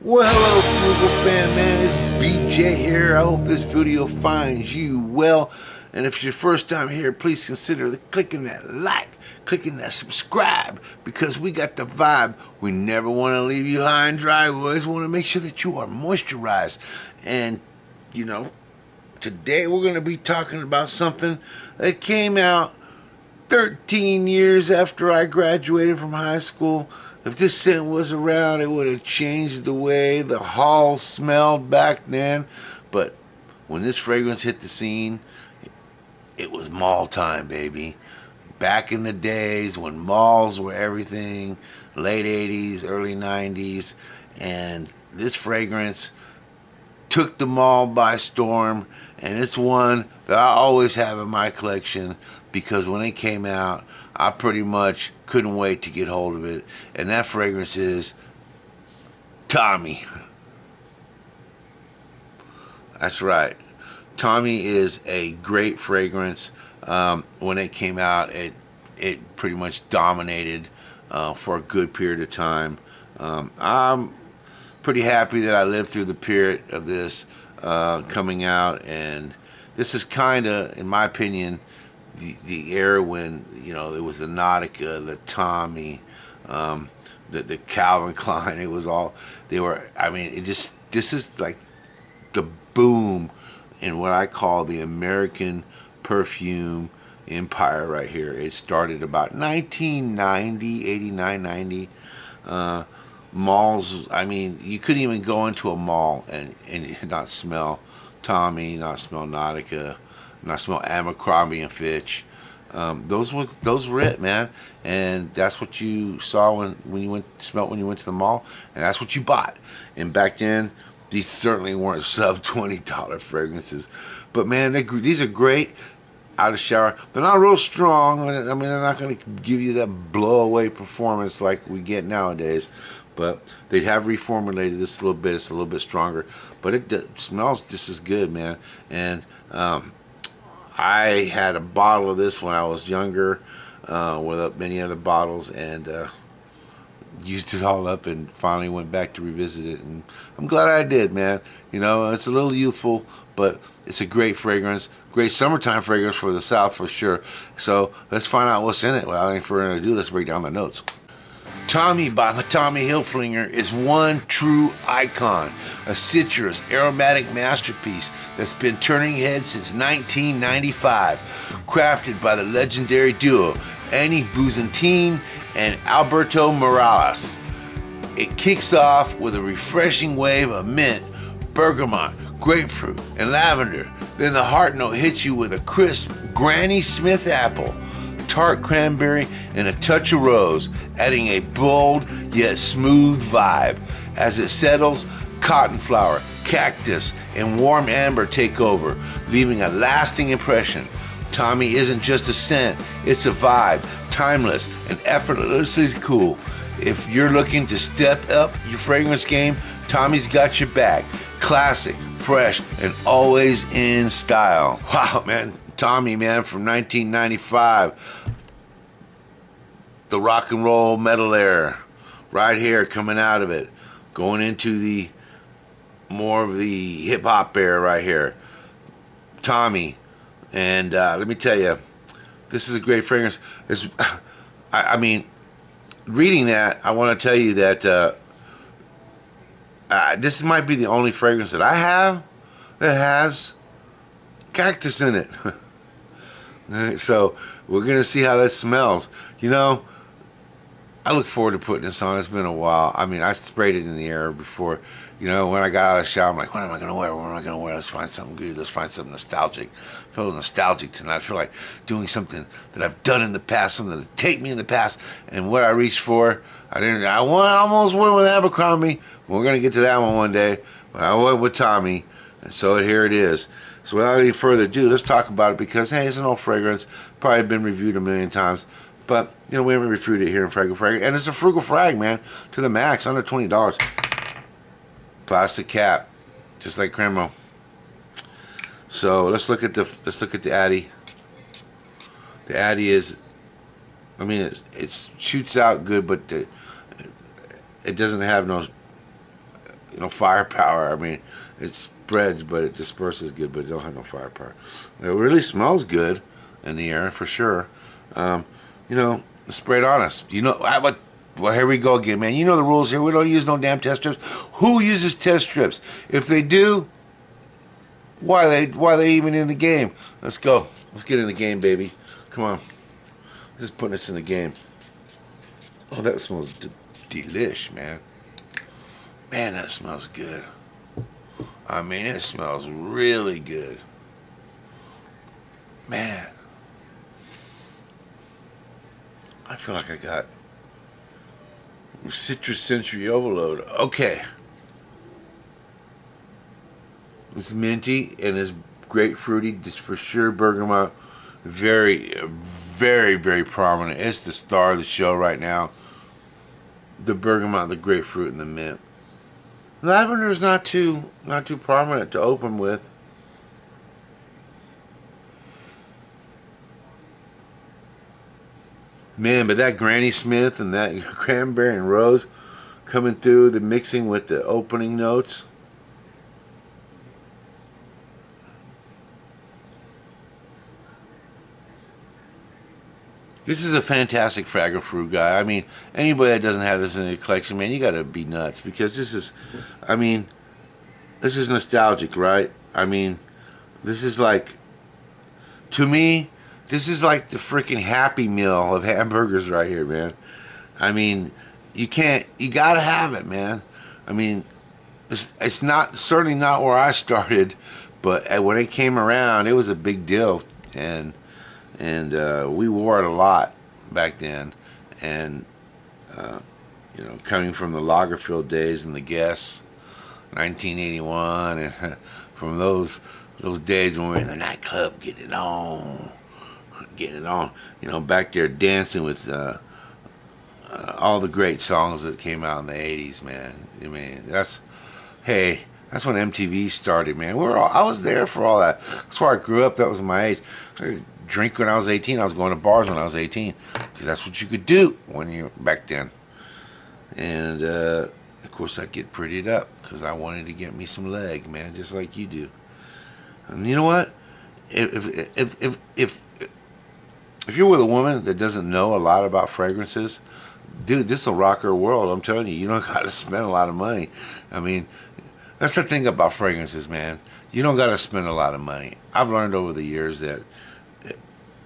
Well, hello, Frugal fan, man. It's BJ here. I hope this video finds you well. And if it's your first time here, please consider clicking that like, clicking that subscribe, because we got the vibe. We never want to leave you high and dry. We always want to make sure that you are moisturized. And, you know, today we're going to be talking about something that came out 13 years after I graduated from high school. If this scent was around, it would have changed the way the hall smelled back then. But when this fragrance hit the scene, it was mall time, baby. Back in the days when malls were everything, late 80s, early 90s, and this fragrance took the mall by storm, and it's one that I always have in my collection because when it came out, I pretty much couldn't wait to get hold of it, and that fragrance is Tommy. That's right. Tommy is a great fragrance. When it came out, it pretty much dominated for a good period of time. I'm pretty happy that I lived through the period of this coming out, and this is kind of, in my opinion, the era when, you know, it was the Nautica, the Tommy, the Calvin Klein. It was all, they were, I mean, it just, this is like the boom in what I call the American perfume empire right here. It started about 1990, 89, 90. Malls, I mean, you couldn't even go into a mall and not smell Tommy, not smell Nautica, not smell Abercrombie and Fitch. Those were it, man. And that's what you saw when you smelt when you went to the mall, and that's what you bought. And back then, these certainly weren't sub $20 fragrances, but man, these are great out of shower. They're not real strong. I mean, they're not going to give you that blow away performance like we get nowadays. But they have reformulated this a little bit. It's a little bit stronger, but it smells just as good, man. And I had a bottle of this when I was younger, with many other bottles, and used it all up, and finally went back to revisit it. And I'm glad I did, man. You know, it's a little youthful, but it's a great fragrance. Great summertime fragrance for the South for sure. So let's find out what's in it. Without any further ado, let's break down the notes. Tommy by Tommy Hilfiger is one true icon, a citrus aromatic masterpiece that's been turning heads since 1995, crafted by the legendary duo Buzantian and Alberto Morillas. It kicks off with a refreshing wave of mint, bergamot, grapefruit, and lavender. Then the heart note hits you with a crisp Granny Smith apple, tart cranberry, and a touch of rose, adding a bold yet smooth vibe. As it settles, cotton flower, cactus, and warm amber take over, leaving a lasting impression. Tommy isn't just a scent, it's a vibe, timeless and effortlessly cool. If you're looking to step up your fragrance game, Tommy's got your back. Classic, fresh, and always in style. Wow, man. Tommy, man, from 1995. The rock and roll metal era. Right here, coming out of it. Going into the more of the hip hop era right here. Tommy. And let me tell you, this is a great fragrance. I mean, reading that, I want to tell you that this might be the only fragrance that I have that has cactus in it. So we're going to see how that smells. You know, I look forward to putting this on. It's been a while. I mean, I sprayed it in the air before. You know, when I got out of the shower, I'm like, what am I going to wear? What am I going to wear? Let's find something good. Let's find something nostalgic. I feel nostalgic tonight. I feel like doing something that I've done in the past, something that take me in the past. And what I reached for, I almost went with Abercrombie. We're going to get to that one day. But I went with Tommy. And so here it is. So without any further ado, let's talk about it because, hey, it's an old fragrance. Probably been reviewed a million times. But, you know, we haven't reviewed it here in Frugal Frag. And it's a Frugal Frag, man, to the max, under $20. Plastic cap, just like Cremo. So let's look at the Addy. The Addy is, I mean, it shoots out good, but it doesn't have no firepower. I mean, it spreads, but it disperses good, but it don't have no firepower. It really smells good in the air for sure. Um, spray it on us. Well, here we go again, man. You know the rules here. We don't use no damn test strips. Who uses test strips? If they do, why they even in the game? Let's go. Let's get in the game, baby. Come on. Just putting us in the game. Oh, that smells delish, man. Man, that smells good. I mean, it smells really good. Man. I feel like I got citrus sensory overload. Okay. It's minty and it's grapefruity. It's for sure bergamot. Very, very, very prominent. It's the star of the show right now. The bergamot, the grapefruit, and the mint. Lavender is not too prominent to open with. Man, but that Granny Smith and that cranberry and rose coming through, the mixing with the opening notes. This is a fantastic Fraggle Fruit guy. I mean, anybody that doesn't have this in their collection, man, you gotta be nuts, because this is nostalgic, right? I mean, this is like, to me, this is like the freaking Happy Meal of hamburgers right here, man. I mean, you gotta have it, man. I mean, it's not, certainly not where I started, but when it came around, it was a big deal, and we wore it a lot back then. And coming from the Lagerfeld days and the Guess, 1981, and from those days when we were in the nightclub getting it on, back there dancing with all the great songs that came out in the 80s, man. I mean, that's when MTV started, man. I was there for all that. That's where I grew up. That was my age. I drink when I was 18. I was going to bars when I was 18, because that's what you could do back then. And of course, I'd get prettied up because I wanted to get me some leg, man, just like you do. And you know what? If you're with a woman that doesn't know a lot about fragrances, dude, this will rock her world. I'm telling you, you don't got to spend a lot of money. I mean, that's the thing about fragrances, man. You don't got to spend a lot of money. I've learned over the years that,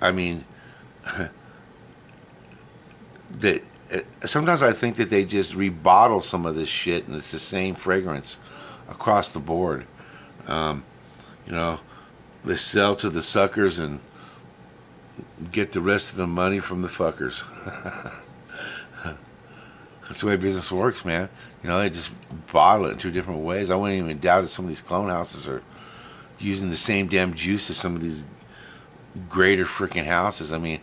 I mean, that sometimes I think that they just rebottle some of this shit, and it's the same fragrance across the board. They sell to the suckers and get the rest of the money from the fuckers. That's the way business works, man. They just bottle it in two different ways. I wouldn't even doubt that some of these clone houses are using the same damn juice as some of these greater freaking houses. I mean,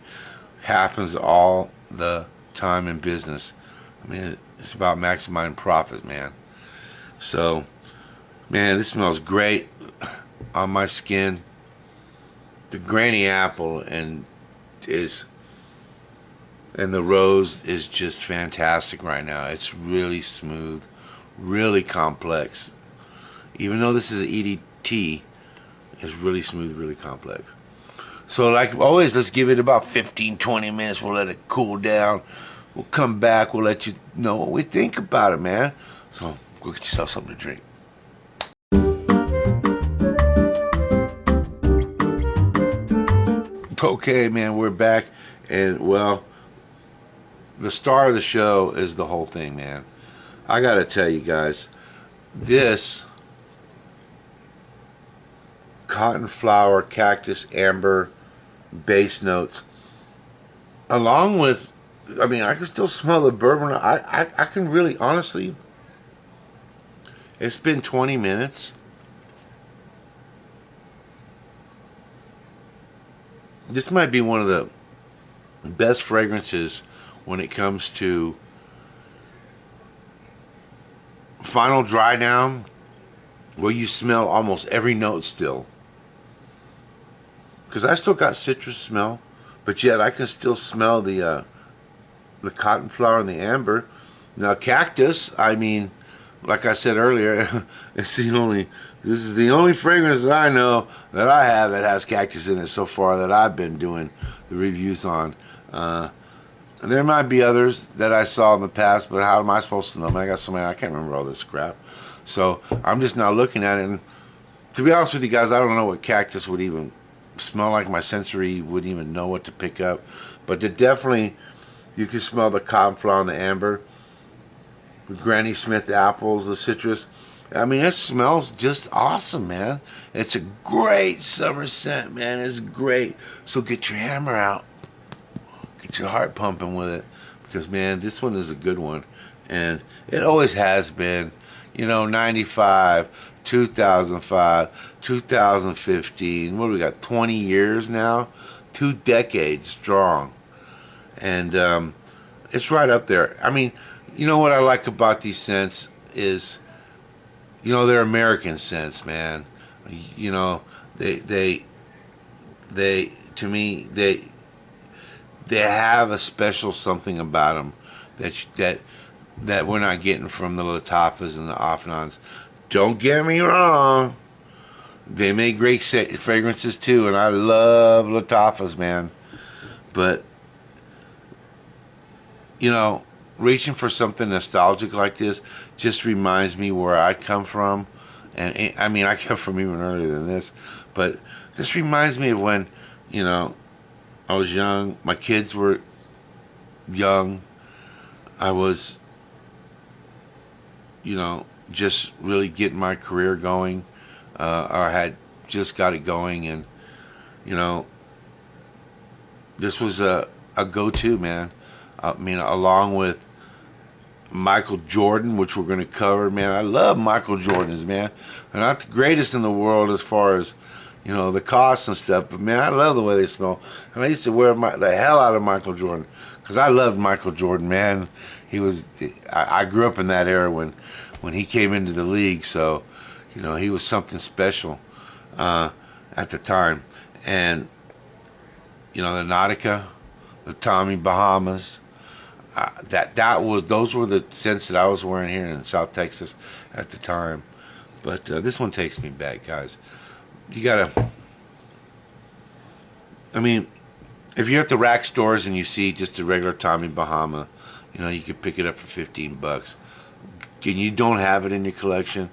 happens all the time in business. I mean, it's about maximizing profit, man. So, man, this smells great on my skin. The granny apple and the rose is just fantastic right now. It's really smooth, really complex. Even though this is an EDT, it's really smooth, really complex. So like always, let's give it about 15-20 minutes. We'll let it cool down. We'll come back. We'll let you know what we think about it, man. So go get yourself something to drink. Okay, man, we're back. And, well, the star of the show is the whole thing, man. I got to tell you guys, this cotton flower, cactus, amber base notes, along with, I mean, I can still smell the bourbon. I can really, honestly, it's been 20 minutes. This might be one of the best fragrances when it comes to final dry down, where you smell almost every note still. Because I still got citrus smell, but yet I can still smell the cotton flower and the amber. Now cactus, I mean, like I said earlier, it's the only. This is the only fragrance that I know that I have that has cactus in it so far that I've been doing the reviews on. There might be others that I saw in the past, but how am I supposed to know? Man, I got so many, I can't remember all this crap. So I'm just now looking at it, and to be honest with you guys, I don't know what cactus would even smell like. My sensory wouldn't even know what to pick up. But definitely, you can smell the cottonflower and the amber, the Granny Smith apples, the citrus. I mean, it smells just awesome, man. It's a great summer scent, man. It's great. So get your hammer out. Get your heart pumping with it. Because, man, this one is a good one. And it always has been. You know, 95, 2005, 2015. What do we got? 20 years now? 2 decades strong. And it's right up there. I mean, you know what I like about these scents is, you know, they're American scents, man. You know, they to me, they have a special something about them that we're not getting from the lattafas and the afnans. Don't get me wrong, they make great fragrances too, and I love lattafas, man. But you know, reaching for something nostalgic like this just reminds me where I come from. And I mean, I come from even earlier than this, but this reminds me of when, you know, I was young, my kids were young, I was, you know, just really getting my career going, or I had just got it going, and, you know, this was a go-to, man. I mean, along with Michael Jordan, which we're going to cover, man. I love Michael Jordans, man. They're not the greatest in the world as far as, you know, the cost and stuff, but man, I love the way they smell. And I used to wear the hell out of Michael Jordan because I loved Michael Jordan, man. He was, I grew up in that era when he came into the league, so, you know, he was something special at the time. And, you know, the Nautica, the Tommy Bahamas, those were the scents that I was wearing here in South Texas at the time. But this one takes me back, guys. You gotta, I mean, if you're at the rack stores and you see just a regular Tommy Bahama, you know, you could pick it up for $15. And you don't have it in your collection,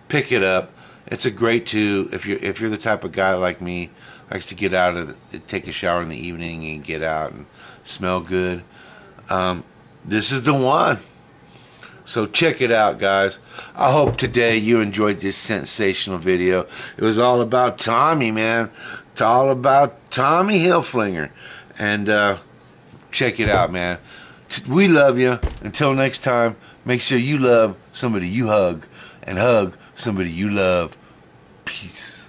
pick it up. It's a great if you're the type of guy like me, likes to get out take a shower in the evening and get out and smell good. This is the one. So check it out, guys. I hope today you enjoyed this sensational video. It was all about Tommy, man. It's all about Tommy Hilfiger. And check it out, man. We love you. Until next time, make sure you love somebody you hug and hug somebody you love. Peace.